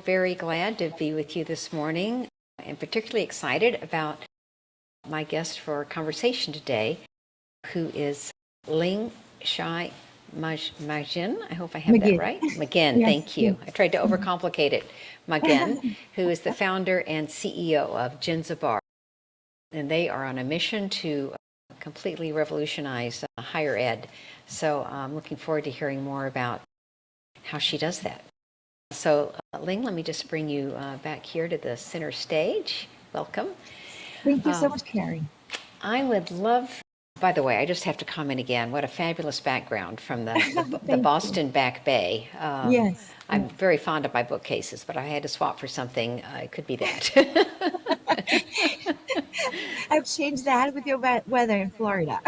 very glad to be with you this morning and particularly excited about my guest for our conversation today, who is Ling Chai Maginn. I hope I have that Maginn. right. Maginn, Yes, thank yes. you. I tried to overcomplicate it. Maginn, who is the founder and CEO of Jenzabar. And they are on a mission to completely revolutionize higher ed. So I'm looking forward to hearing more about how she does that. So, Ling, let me just bring you back here to the center stage. Welcome. Thank you so much, Carrie. I would love, by the way, I just have to comment again, what a fabulous background from the Thank you. Boston Back Bay. Yes, I'm yes. very fond of my bookcases, but I had to swap for something. It could be that. I've changed that with your weather in Florida.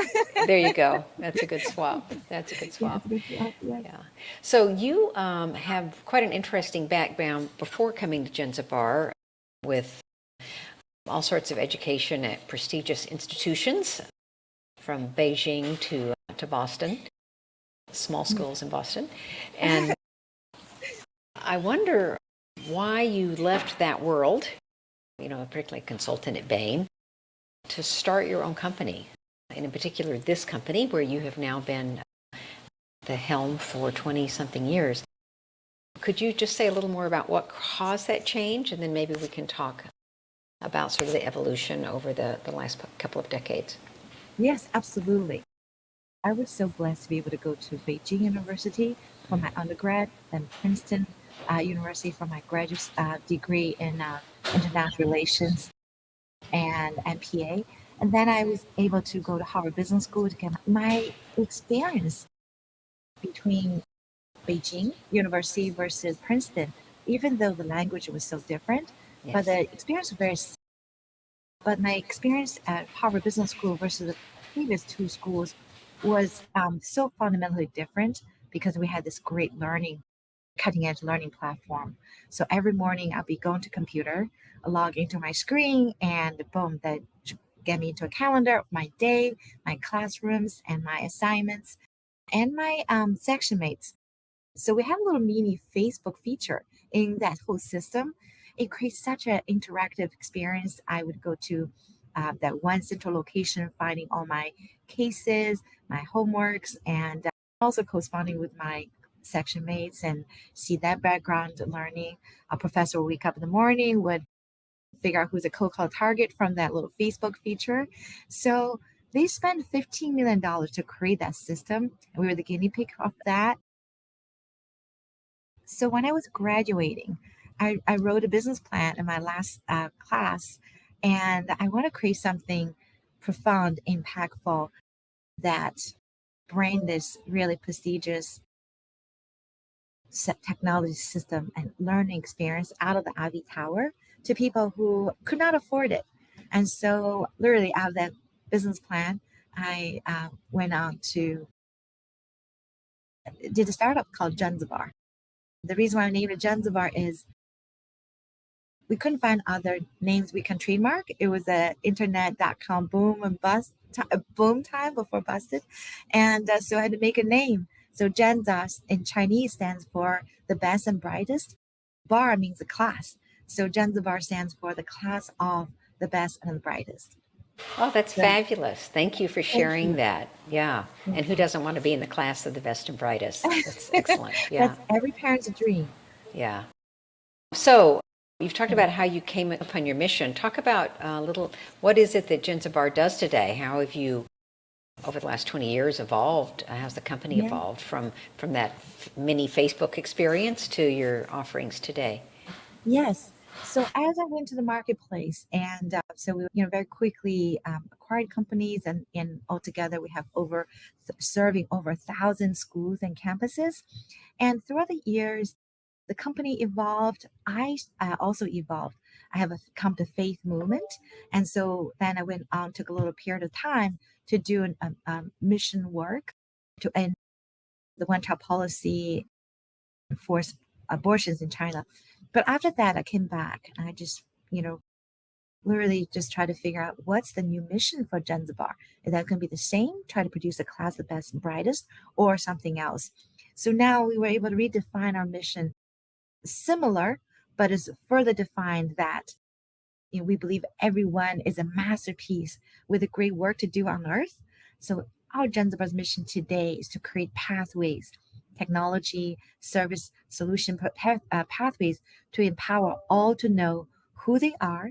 There you go. That's a good swap. That's a good Yes, swap. good luck. Yes. Yeah. So you have quite an interesting background before coming to Jenzabar with all sorts of education at prestigious institutions from Beijing to Boston, small schools in Boston. And I wonder why you left that world, particularly consultant at Bain, to start your own company. And in particular, this company where you have now been the helm for 20 something years. Could you just say a little more about what caused that change? And then maybe we can talk about sort of the evolution over the last couple of decades. Yes, absolutely. I was so blessed to be able to go to Beijing University for my undergrad, then Princeton University for my graduate degree in international relations and MPA. And then I was able to go to Harvard Business School to get my experience between Beijing University versus Princeton, even though the language was so different, but Yes. the experience was very similar. But my experience at Harvard Business School versus the previous two schools was so fundamentally different because we had this great learning, cutting edge learning platform. So every morning I'll be going to computer, log into my screen, and boom, that get me into a calendar of my day, my classrooms, and my assignments, and my section mates. So we have a little mini Facebook feature in that whole system. It creates such an interactive experience. I would go to that one central location, finding all my cases, my homeworks, and also corresponding with my section mates and see that background learning. A professor would wake up in the morning, would figure out who's a cold call target from that little Facebook feature. So they spent $15 million to create that system, and we were the guinea pig of that. So when I was graduating, I wrote a business plan in my last class, and I want to create something profound, impactful that bring this really prestigious technology system and learning experience out of the Ivy Tower to people who could not afford it. And so, literally, out of that business plan, I went on to did a startup called Jenzabar. The reason why I named it Jenzabar is we couldn't find other names we can trademark. It was a internet.com boom and bust boom time before busted, and so I had to make a name. So Genza in Chinese stands for the best and brightest. Bar means a class, so Genza Bar stands for the class of the best and the brightest. Oh, that's So fabulous. Thank you for thank sharing you. that. Yeah. And who doesn't want to be in the class of the best and brightest? That's excellent. Yeah. That's every parent's dream. Yeah. So you've talked about how you came upon your mission. Talk about a little, what is it that Jenzabar does today? How have you, over the last 20 years, evolved? How's the company Yeah. evolved from that mini Facebook experience to your offerings today? Yes. So as I went to the marketplace, and so we, very quickly acquired companies, and altogether we have serving over 1,000 schools and campuses. And throughout the years, the company evolved. I also evolved. I have a come to faith movement, and so then I went on, took a little period of time to do mission work to end the one-child policy, force abortions in China. But after that, I came back and I just, literally just try to figure out what's the new mission for Jenzabar. Is that going to be the same? Try to produce a class of the best and brightest, or something else? So now we were able to redefine our mission, similar, but it's further defined that we believe everyone is a masterpiece with a great work to do on earth. So our Jenzabar's mission today is to create pathways, technology, service, solution pathways to empower all to know who they are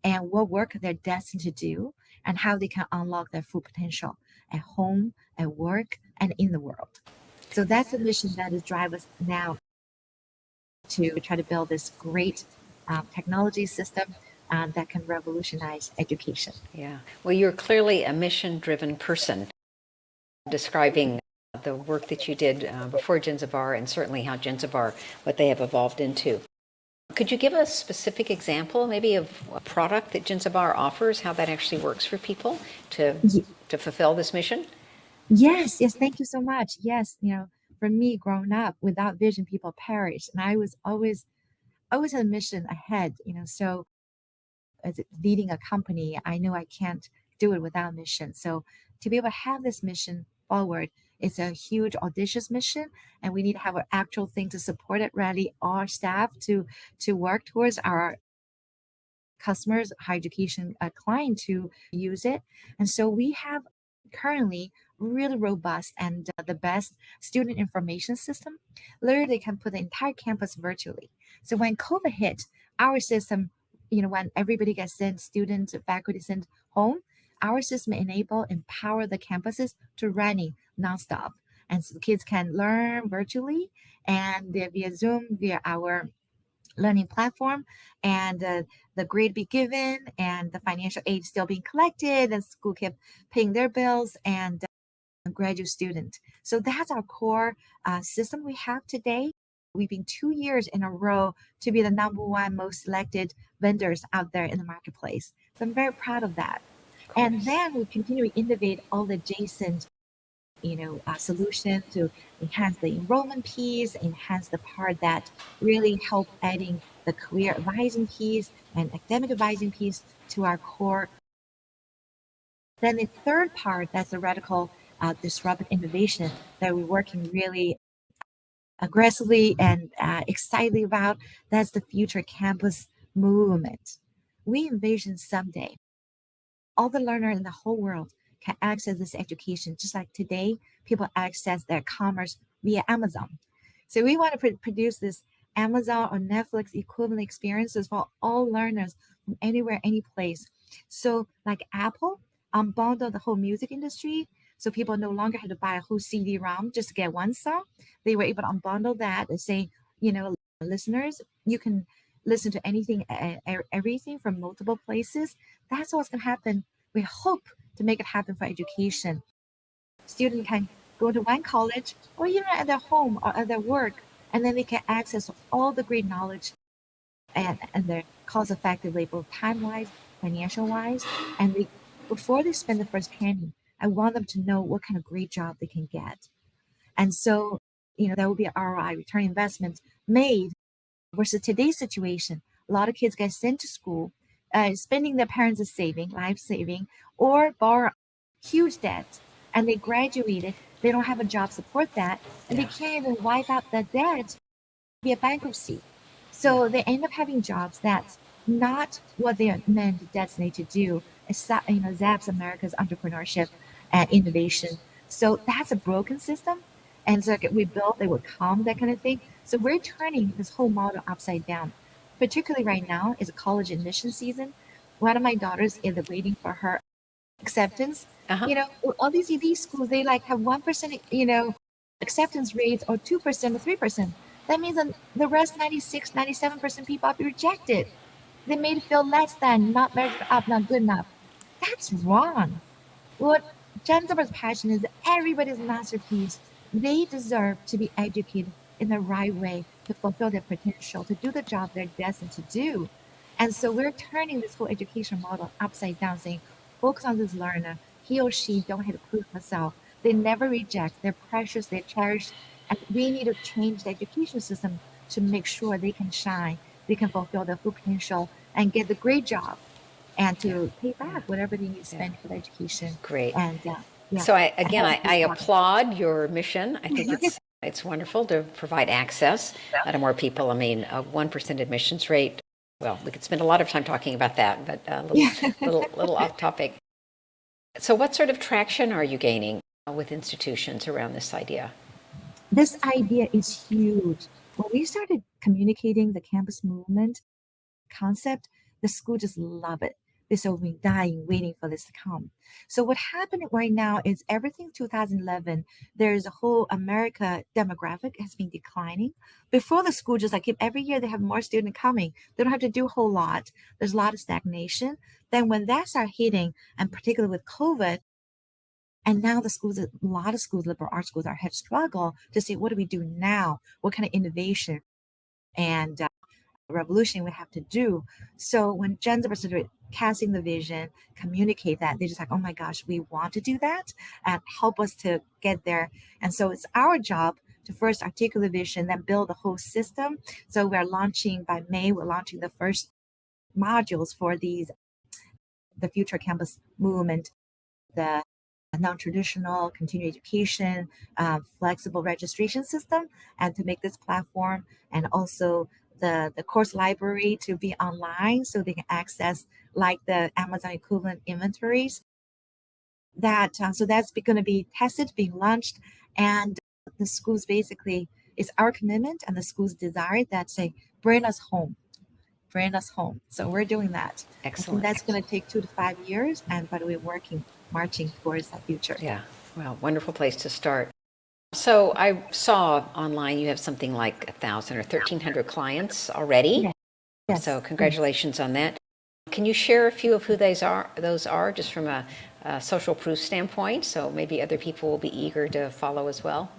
and what work they're destined to do and how they can unlock their full potential at home, at work, and in the world. So that's the mission that is drive us now to try to build this great technology system that can revolutionize education. Yeah. Well, you're clearly a mission-driven person, describing the work that you did before Jenzabar and certainly how Jenzabar, what they have evolved into. Could you give a specific example maybe of a product that Jenzabar offers, how that actually works for people to fulfill this mission? Yes, yes, thank you so much. Yes, for me growing up without vision, people perish. And I was always had a mission ahead, so as leading a company, I know I can't do it without mission. So to be able to have this mission forward, it's a huge audacious mission, and we need to have an actual thing to support it, rally our staff to work towards our customers, higher education client to use it. And so we have currently really robust and the best student information system. Literally, they can put the entire campus virtually. So when COVID hit, our system, when everybody gets sent, students, faculty sent home, our system empower the campuses to running nonstop. And so the kids can learn virtually and via Zoom, via our learning platform, and the grade be given and the financial aid still being collected and school kept paying their bills and graduate student. So that's our core system we have today. We've been 2 years in a row to be the number one most selected vendors out there in the marketplace. So I'm very proud of that. Of And course. then we continue to innovate all the adjacent solution to enhance the enrollment piece, enhance the part that really help adding the career advising piece and academic advising piece to our core. Then the third part, that's the radical disruptive innovation that we're working really aggressively and excitedly about. That's the future campus movement. We envision someday all the learner in the whole world can access this education just like today people access their commerce via Amazon. So we want to produce this Amazon or Netflix equivalent experiences for all learners from anywhere, any place. So like Apple unbundled the whole music industry, so people no longer had to buy a whole CD-ROM just to get one song. They were able to unbundle that and say, listeners, you can listen to anything, everything from multiple places. That's what's going to happen. We hope to make it happen for education. Students can go to one college or even at their home or at their work, and then they can access all the great knowledge and their cost effectively, both time wise, financial wise. And before they spend the first penny, I want them to know what kind of great job they can get. And so, that would be an ROI, return investment made. Versus today's situation, a lot of kids get sent to school, spending their parents' saving, life saving, or borrow huge debts, and they graduated. They don't have a job support that, and they Yeah. can't even wipe out that debt via bankruptcy. Yeah. So they end up having jobs that's not what they are meant destined to do. It's zaps America's entrepreneurship and innovation. So that's a broken system. And so we built, they would come, that kind of thing. So we're turning this whole model upside down. Particularly right now is a college admission season. One of my daughters is waiting for her acceptance. Uh-huh. All these elite schools, they like have 1%, acceptance rates or 2% or 3%. That means that the rest 96, 97% people be rejected. They made it feel less than, not measured up, not good enough. That's wrong. What Jenzabar's passion is everybody's masterpiece. They deserve to be educated in the right way to fulfill their potential, to do the job they're destined to do. And so we're turning this whole education model upside down, saying, focus on this learner. He or she don't have to prove herself. They never reject. They're precious. They're cherished. And we need to change the education system to make sure they can shine, they can fulfill their full potential, and get the great job and Yeah. to pay Yeah. back whatever they need to Yeah. spend for the education. Great. And yeah, So I hope I this talk. applaud your mission. I think it's It's wonderful to provide access to more people. I mean, a 1% admissions rate, well, we could spend a lot of time talking about that, but a little, Yeah. little off topic. So, what sort of traction are you gaining with institutions around this idea? This idea is huge. When we started communicating the campus movement concept, the school just love it. They're so been dying, waiting for this to come. So what happened right now is everything 2011, there's a whole America demographic has been declining. Before the school, just like if every year they have more students coming, they don't have to do a whole lot. There's a lot of stagnation. Then when that started hitting, and particularly with COVID, and now the schools, a lot of schools, liberal arts schools, are have struggled to say, what do we do now? What kind of innovation and revolution we have to do? So when Jenzabar started casting the vision, communicate that, they're just like, oh my gosh, we want to do that and help us to get there. And so it's our job to first articulate the vision, then build the whole system. So we're launching by May, we're launching the first modules for the future campus movement, the non-traditional continuing education, flexible registration system, and to make this platform and also the course library to be online so they can access like the Amazon equivalent inventories. So that's going to be tested, being launched, and the schools basically is our commitment and the school's desire that say bring us home, bring us home. So we're doing that. I think Excellent. that's going to take 2 to 5 years, and but we're working, marching towards that future. Yeah, well, wonderful place to start. So I saw online you have something like 1,000 or 1,300 clients already. Yes. Yes. So congratulations on that. Can you share a few of who those are, just from a social proof standpoint? So maybe other people will be eager to follow as well.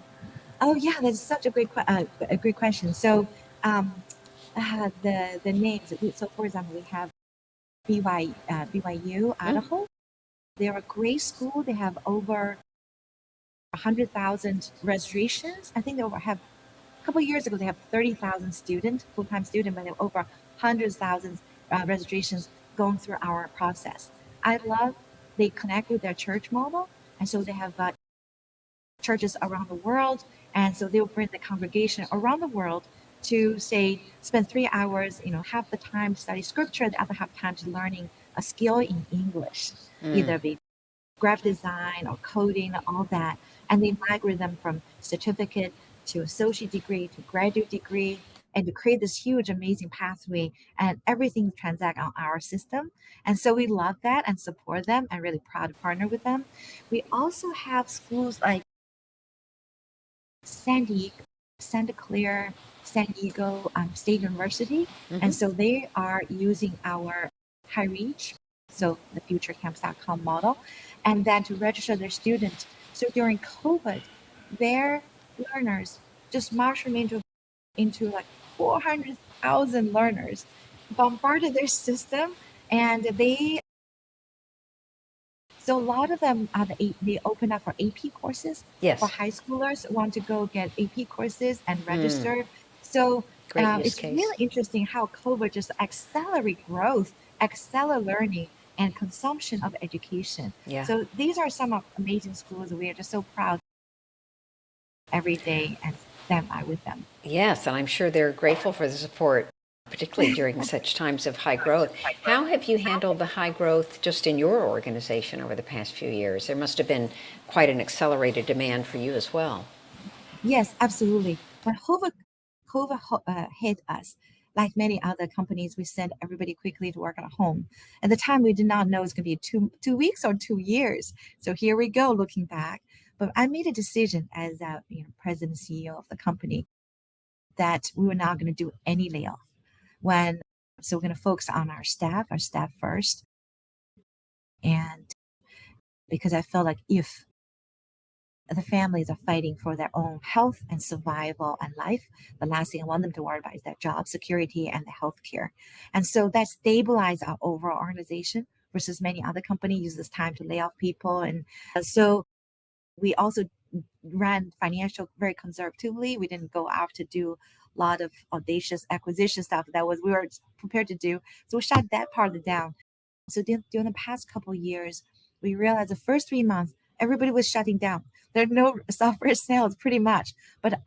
Oh yeah, that's such a great question. So the names. So for example, we have BYU Mm, Idaho. They're a great school. They have over 100,000 registrations. I think they have a couple of years ago they have 30,000 student full-time student, but they have over 100,000 registrations going through our process. I love they connect with their church model, and so they have churches around the world, and so they'll bring the congregation around the world to say spend 3 hours, half the time to study scripture, the other half time to learning a skill in English, mm. either be graphic design or coding, all that. And they migrate them from certificate to associate degree to graduate degree and to create this huge, amazing pathway and everything transact on our system. And so we love that and support them and really proud to partner with them. We also have schools like San Diego, Santa Clara, San Diego State University. Hmm. And so they are using our high reach, so the futurecampus.com model, and then to register their students. So during COVID, their learners just mushroomed into like 400,000 learners, bombarded their system, and so a lot of them are they open up for AP courses for Yes. high schoolers who want to go get AP courses and Mm, register. So great use it's case. really interesting how COVID just accelerate growth, accelerate learning and consumption of education. Yeah. So these are some of amazing schools. We are just so proud every day and stand by with them. Yes, and I'm sure they're grateful for the support, particularly during such times of high growth. How have you handled the high growth just in your organization over the past few years? There must have been quite an accelerated demand for you as well. Yes, absolutely. When COVID hit us, like many other companies, we sent everybody quickly to work at home. At the time, we did not know it's going to be two weeks or 2 years. So here we go, looking back. But I made a decision as president and CEO of the company that we were not going to do any layoff. When so we're going to focus on our staff first, and because I felt like if the families are fighting for their own health and survival and life. The last thing I want them to worry about is their job security and the health care. And so that stabilized our overall organization versus many other companies use this time to lay off people. And so we also ran financial very conservatively. We didn't go out to do a lot of audacious acquisition stuff that was we were prepared to do. So we shut that part of it down. So during the past couple of years, we realized the first 3 months, everybody was shutting down. There are no software sales pretty much. But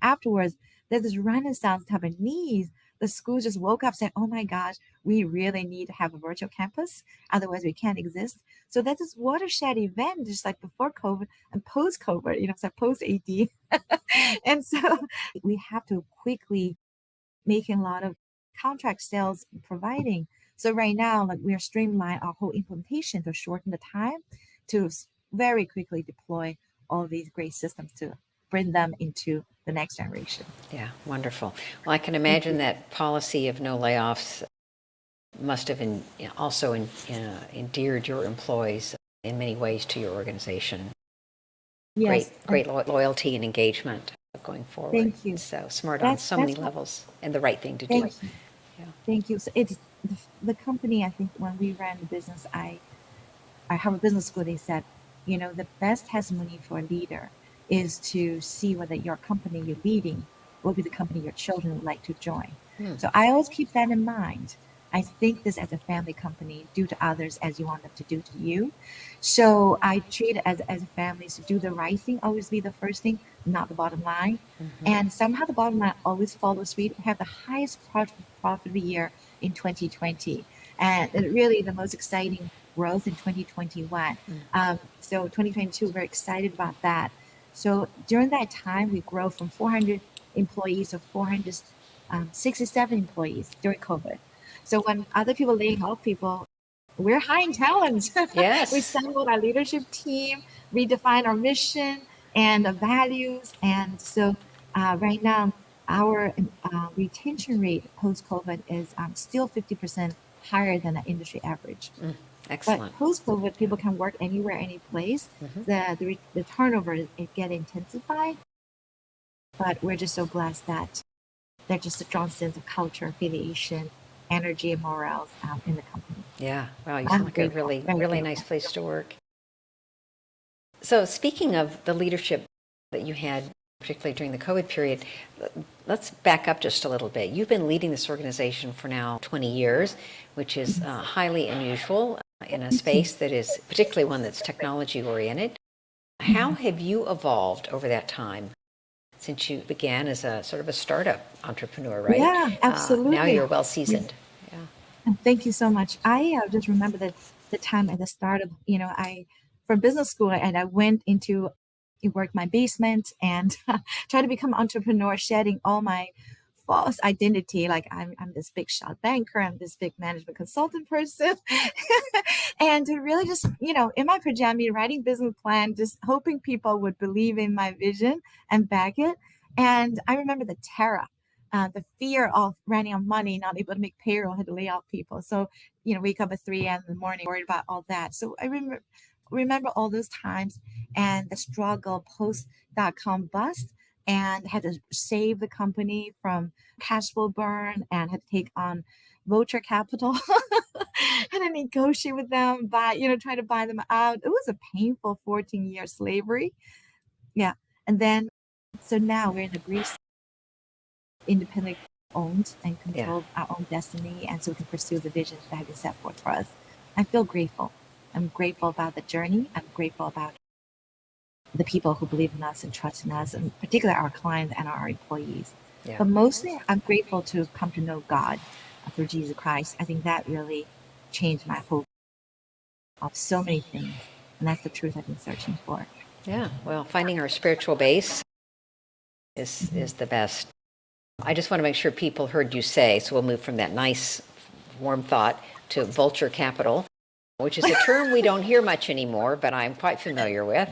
afterwards, there's this renaissance type of needs. The schools just woke up saying, oh my gosh, we really need to have a virtual campus. Otherwise, we can't exist. So that's this watershed event, just like before COVID and post COVID, it's like post AD. And so we have to quickly making a lot of contract sales providing. So right now, like we are streamlining our whole implementation to shorten the time to very quickly deploy all these great systems to bring them into the next generation. Yeah, wonderful. Well, I can Thank you. imagine that policy of no layoffs must have also endeared your employees in many ways to your organization. Yes, Great loyalty and engagement going forward. thank you. So smart on so many That's what. levels and the right thing to do. Thank you. Yeah. Thank you. So it's the company. I think when we ran the business, I have a business school. They said, the best testimony for a leader is to see whether your company you're leading will be the company your children would like to join. Hmm. So I always keep that in mind. I think this as a family company, do to others as you want them to do to you. So I treat it as a family. So do the right thing, always be the first thing, not the bottom line. Mhm. And somehow the bottom line always follows suit. We have the highest profit of the year in 2020. And really the most exciting growth in 2021. So 2022, we're excited about that. So during that time, we grow from 400 employees to 467 employees during COVID. So when other people laying off people, we're hiring talent. We Yes. assembled our leadership team, redefined our mission and the values. And so right now, our retention rate post COVID is still 50% higher than the industry average. But Excellent. post COVID, Yeah. people can work anywhere, any place. Mhm. The turnover it get intensified, but we're just so blessed that there's just a strong sense of culture, affiliation, energy, and morale in the company. Yeah. Wow, you sound I'm like a grateful, really, very really nice grateful. place to work. So speaking of the leadership that you had, particularly during the COVID period, let's back up just a little bit. You've been leading this organization for now 20 years, which is highly unusual in a Thank you. space that is particularly one that's technology oriented. How Mhm. have you evolved over that time since you began as a sort of a startup entrepreneur, right? Yeah, Now absolutely. you're well Yeah. seasoned. Yeah. And thank you so much. I just remember that the time at the start of, from business school, and I went into work my basement and try to become entrepreneur, shedding all my false identity. Like I'm this big shot banker, I'm this big management consultant person. And to really just, in my pajama, writing business plan, just hoping people would believe in my vision and back it. And I remember the terror, the fear of running out of money, not able to make payroll, had to lay off people. So, wake up at 3 a.m. in the morning, worried about all that. So I remember all those times and the struggle post .com bust and had to save the company from cash flow burn and had to take on venture capital and I negotiate with them, try to buy them out. It was a painful 14-year slavery. Yeah. And then, so now we're in the Greece, independently owned and Yeah. controlled our own destiny. And so we can pursue the visions that have been set forth for us. I feel grateful. I'm grateful about the journey. I'm grateful about the people who believe in us and trust in us, and particularly our clients and our employees. Yeah. But mostly, I'm grateful to come to know God through Jesus Christ. I think that really changed my hope of so many things. And that's the truth I've been searching for. Yeah. Well, finding our spiritual base is the best. I just want to make sure people heard you say, so we'll move from that nice, warm thought to vulture capital, which is a term we don't hear much anymore, but I'm quite familiar with.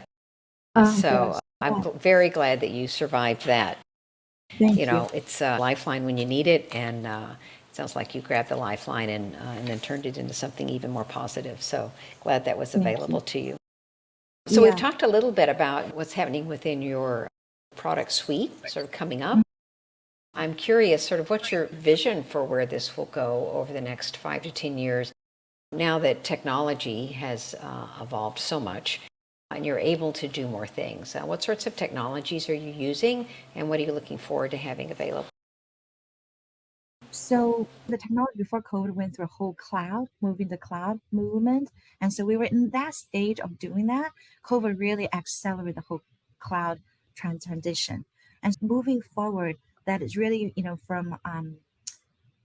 Oh, So gosh. I'm Oh, very glad that you survived that. thank you. It's a lifeline when you need it, and it sounds like you grabbed the lifeline and then turned it into something even more positive. So glad that was Thank available you. to you. So we've Yeah. talked a little bit about what's happening within your product suite, sort of coming up. I'm curious, sort of what's your vision for where this will go over the next 5 to 10 years now that technology has evolved so much and you're able to do more things? What sorts of technologies are you using and what are you looking forward to having available? So the technology before COVID went through a whole cloud, moving the cloud movement. And so we were in that stage of doing that. COVID really accelerated the whole cloud transition. And moving forward, that is really, from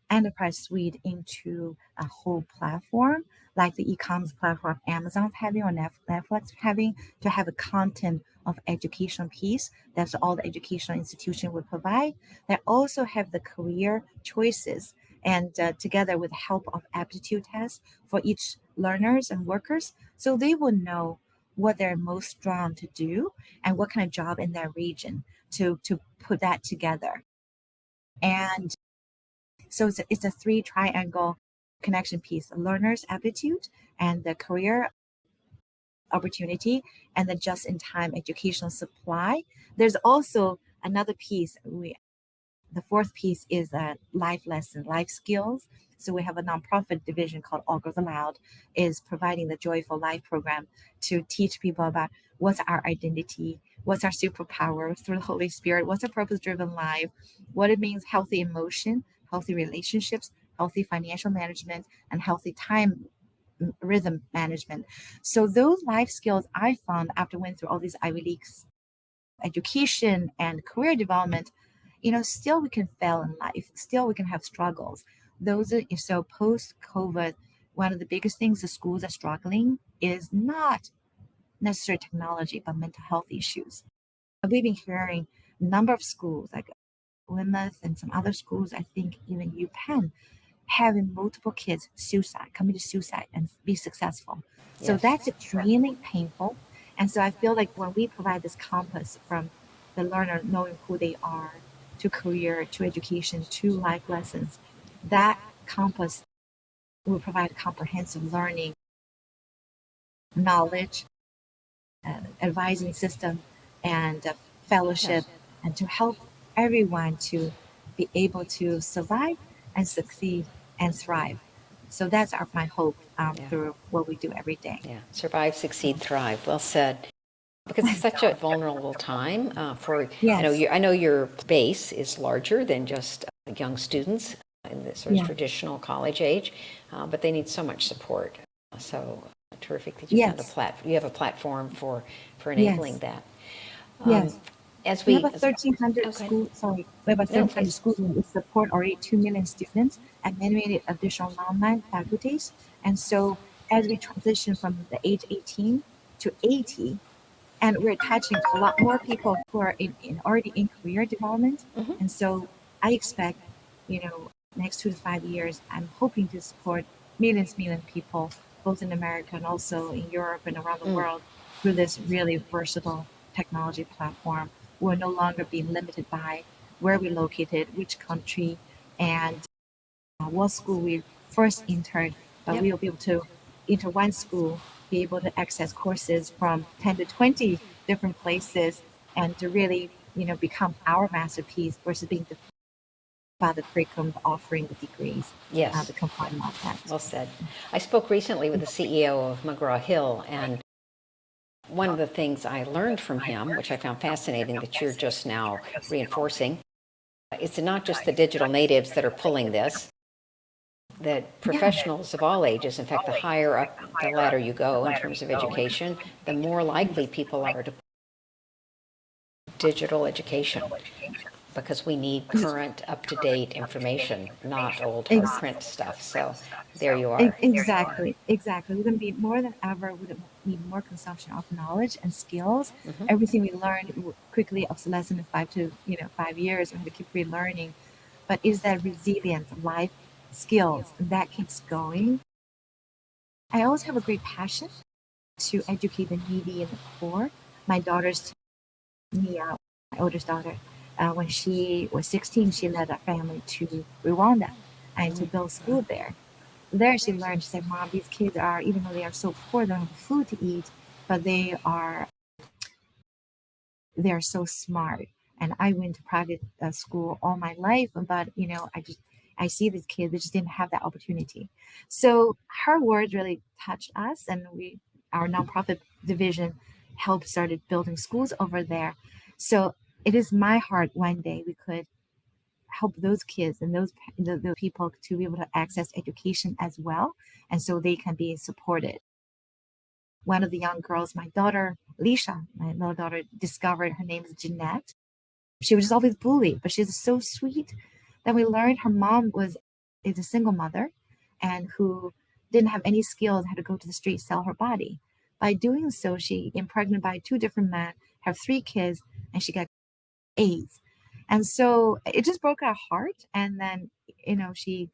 enterprise suite into a whole platform, like the e-commerce platform Amazon's having or Netflix having, to have a content of education piece. That's all the educational institution would provide. They also have the career choices, and together with the help of aptitude tests for each learners and workers, so they will know what they're most drawn to do and what kind of job in their region to put that together. And so it's a three triangle connection piece: the learner's aptitude and the career opportunity and the just in time educational supply. There's also another piece. The fourth piece is life lesson, life skills. So we have a nonprofit division called All Girls Aloud, is providing the Joyful Life program to teach people about what's our identity, what's our superpower through the Holy Spirit, what's a purpose-driven life, what it means healthy emotion, healthy relationships, healthy financial management, and healthy time rhythm management. So those life skills I found after went through all these Ivy Leagues education and career development, still we can fail in life. Still we can have struggles. Those are so post COVID, one of the biggest things the schools are struggling is not necessarily technology, but mental health issues. We've been hearing a number of schools like Plymouth and some other schools, I think even UPenn, having multiple kids commit suicide and be successful. So Yes. that's extremely painful. And so I feel like when we provide this compass from the learner knowing who they are to career, to education, to life lessons, that compass will provide comprehensive learning, knowledge, advising system, and fellowship, Yes. and to help everyone to be able to survive and succeed and thrive. So that's my hope Yeah. through what we do every day. Yeah. Survive, succeed, So, thrive. Well said. Because it's such a vulnerable time for, yes, I know your base is larger than just young students in the sort of yeah, traditional college age, but they need so much support. So terrific that you found yes, you have a platform for enabling yes, that. Um, yes. as We have a we, as, 1,300 okay, school, sorry, we have a no, 1,300 please. schools that support already 2 million students and many additional online faculties. And so as we transition from the age 18 to 80, and we're touching a lot more people who are already in career development. Hmm. And so I expect, next 2 to 5 years, I'm hoping to support million people, both in America and also in Europe and around the Mm, world, through this really versatile technology platform. We'll no longer be limited by where we're located, which country, and what school we first entered, but yep. we'll be able to enter one school, be able to access courses from 10 to 20 different places, and to really, become our masterpiece versus being defined by the curriculum offering the degrees, Yes. the compliant of that. Well said. I spoke recently with the CEO of McGraw Hill, and one of the things I learned from him, which I found fascinating that you're just now reinforcing, it's not just the digital natives that are pulling this, that Yeah, professionals of all ages, in fact, the higher up the ladder you go in terms of education, the more likely people are to digital education because we need current, up to date information, not old hard ex- print stuff. So there you are. exactly. We're going to be more than ever. We need more consumption of knowledge and skills. Hmm. Everything we learn quickly obsolescent in 5 years. We have to keep relearning. But is that resilient life skills that keeps going? I always have a great passion to educate the needy and the poor. My daughter's Mia, my oldest daughter, when she was 16, she led a family to Rwanda and to build school there. There she learned, she said, Mom, these kids are, even though they are so poor, they don't have food to eat, but they're so smart. And I went to private school all my life, but I see these kids, they just didn't have that opportunity. So her words really touched us, and our nonprofit division helped started building schools over there. So it is my heart one day we could help those kids and those people to be able to access education as well, and so they can be supported. One of the young girls, my daughter Lisha, my little daughter, discovered her name is Jeanette. She was just always bullied, but she's so sweet. Then we learned her mom is a single mother, and who didn't have any skills, had to go to the street sell her body. By doing so, she impregnated by two different men, have three kids, and she got AIDS. And so it just broke our heart. And then, she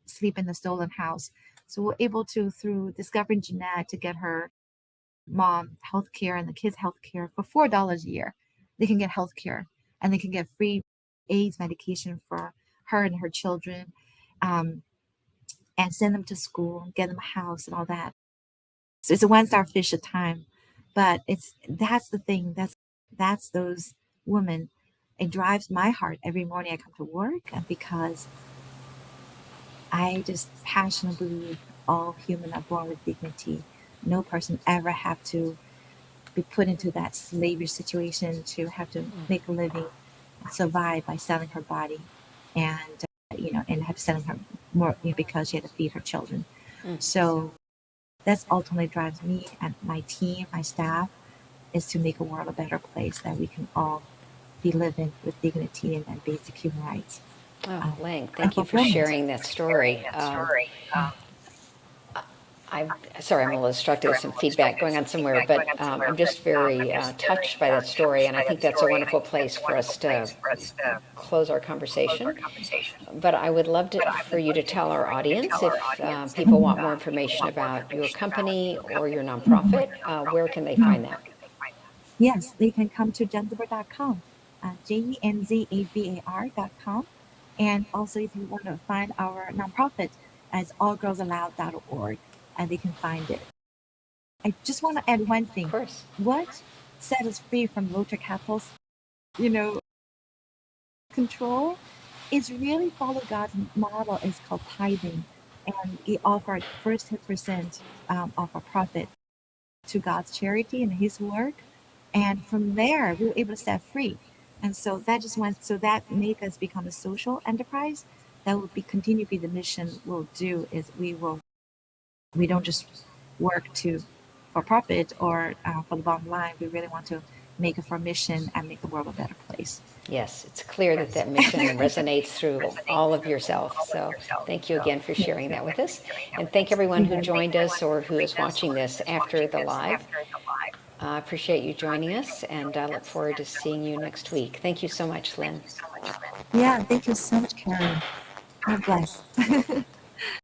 sleep in the stolen house. So we're able to, through discovering Jeanette, to get her mom health care and the kids health care for $4 a year. They can get health care and they can get free AIDS medication for her and her children, um, and send them to school, get them a house and all that. So it's a one-star fish a time. But that's the thing. That's those women. It drives my heart every morning I come to work, and because I just passionately believe all humans are born with dignity. No person ever have to be put into that slavery situation to have to make a living, survive by selling her body, and and have selling her more, because she had to feed her children. So that's ultimately drives me and my team, my staff, is to make a world a better place that we can all be living with dignity and basic human rights. Oh, Ling, And thank you for fulfillment. sharing that story. Sorry, I'm a little distracted. There's some feedback going on somewhere, but I'm just very touched by that story, and I think that's a wonderful place for us to close our conversation. But I would love for you to tell our audience, if people want more information about your company or your nonprofit, where can they find that? Yes, they can come to jenzabar.com, jenzabar.com. And also, if you want to find our nonprofit, as allgirlsallowed.org, and they can find it. I just want to add one Of thing. course. What set us free from Lothar Capital's, control is really follow God's model. Is called tithing, and he offered first 10% of our profit to God's charity and His work, and from there we were able to set free. And so that make us become a social enterprise that will be continue to be the mission. We'll do is we don't just work for profit or for the bottom line. We really want to make it for mission and make the world a better place. Yes, it's clear that that mission resonates through all of yourself. So thank you again for sharing that with us. And thank everyone who joined us or who is watching this after the live. I appreciate you joining us, and I look forward to seeing you next week. Thank you so much, Lynn. Yeah, thank you so much, Karen. God bless.